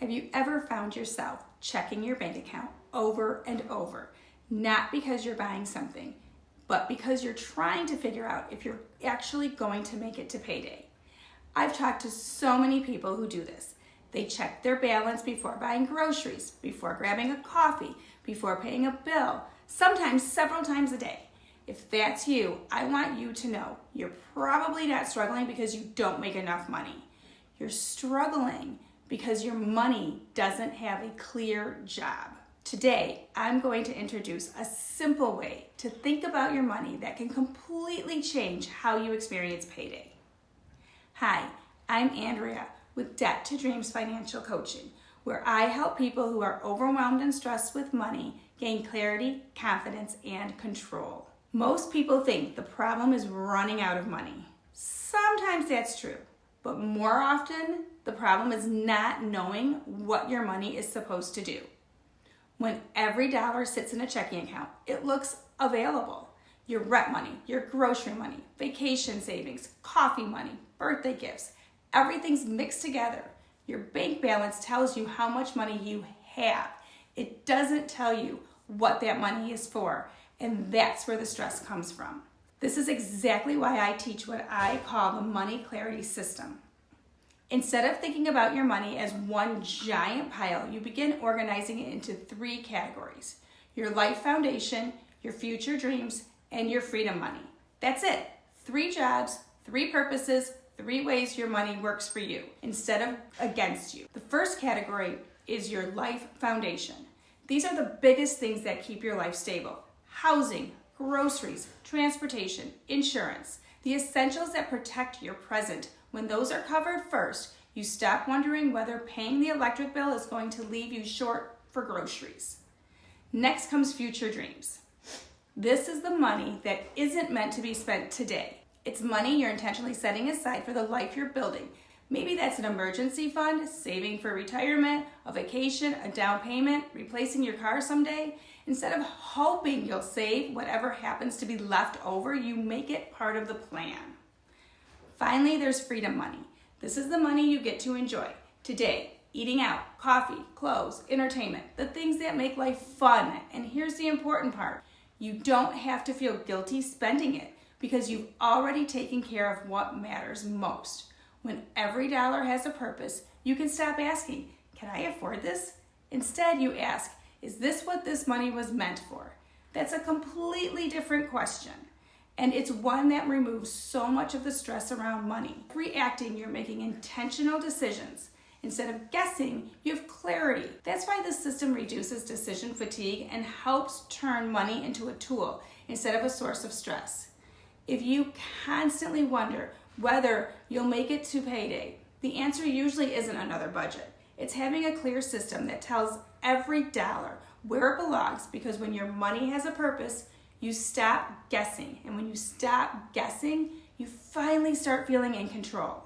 Have you ever found yourself checking your bank account over and over, not because you're buying something, but because you're trying to figure out if you're actually going to make it to payday? I've talked to so many people who do this. They check their balance before buying groceries, before grabbing a coffee, before paying a bill, sometimes several times a day. If that's you, I want you to know you're probably not struggling because you don't make enough money. You're struggling because your money doesn't have a clear job. Today, I'm going to introduce a simple way to think about your money that can completely change how you experience payday. Hi, I'm Andrea with Debt to Dreams Financial Coaching, where I help people who are overwhelmed and stressed with money gain clarity, confidence, and control. Most people think the problem is running out of money. Sometimes that's true, but more often, the problem is not knowing what your money is supposed to do. When every dollar sits in a checking account, it looks available. Your rent money, your grocery money, vacation savings, coffee money, birthday gifts, everything's mixed together. Your bank balance tells you how much money you have. It doesn't tell you what that money is for, and that's where the stress comes from. This is exactly why I teach what I call the money clarity system. Instead of thinking about your money as one giant pile, you begin organizing it into 3 categories: your life foundation, your future dreams, and your freedom money. That's it. 3 jobs, 3 purposes, 3 ways your money works for you instead of against you. The first category is your life foundation. These are the biggest things that keep your life stable: housing, groceries, transportation, insurance, the essentials that protect your present. When those are covered first, you stop wondering whether paying the electric bill is going to leave you short for groceries. Next comes future dreams. This is the money that isn't meant to be spent today. It's money you're intentionally setting aside for the life you're building. Maybe that's an emergency fund, saving for retirement, a vacation, a down payment, replacing your car someday. Instead of hoping you'll save whatever happens to be left over, you make it part of the plan. Finally, there's freedom money. This is the money you get to enjoy today: eating out, coffee, clothes, entertainment, the things that make life fun. And here's the important part: you don't have to feel guilty spending it because you've already taken care of what matters most. When every dollar has a purpose, you can stop asking, "Can I afford this?" Instead, you ask, "Is this what this money was meant for?" That's a completely different question. And it's one that removes so much of the stress around money. Reacting, you're making intentional decisions. Instead of guessing, you have clarity. That's why this system reduces decision fatigue and helps turn money into a tool instead of a source of stress. If you constantly wonder whether you'll make it to payday, the answer usually isn't another budget. It's having a clear system that tells every dollar where it belongs, because when your money has a purpose, you stop guessing. And when you stop guessing, you finally start feeling in control.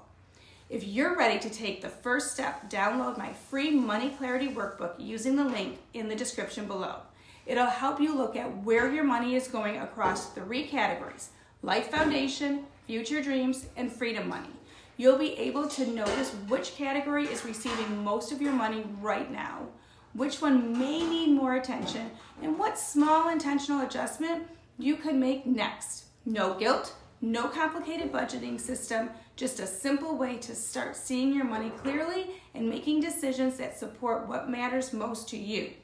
If you're ready to take the first step, download my free Money Clarity Workbook using the link in the description below. It'll help you look at where your money is going across 3 categories: life foundation, future dreams, and freedom money. You'll be able to notice which category is receiving most of your money right now, which one may need more attention, and what small intentional adjustment you could make next. No guilt, no complicated budgeting system, just a simple way to start seeing your money clearly and making decisions that support what matters most to you.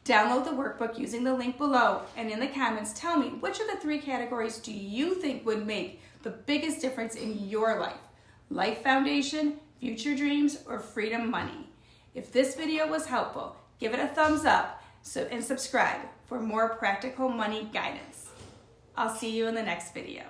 Download the workbook using the link below, and in the comments, tell me which of the 3 categories do you think would make the biggest difference in your life: life foundation, future dreams, or freedom money. If this video was helpful, give it a thumbs up and subscribe for more practical money guidance. I'll see you in the next video.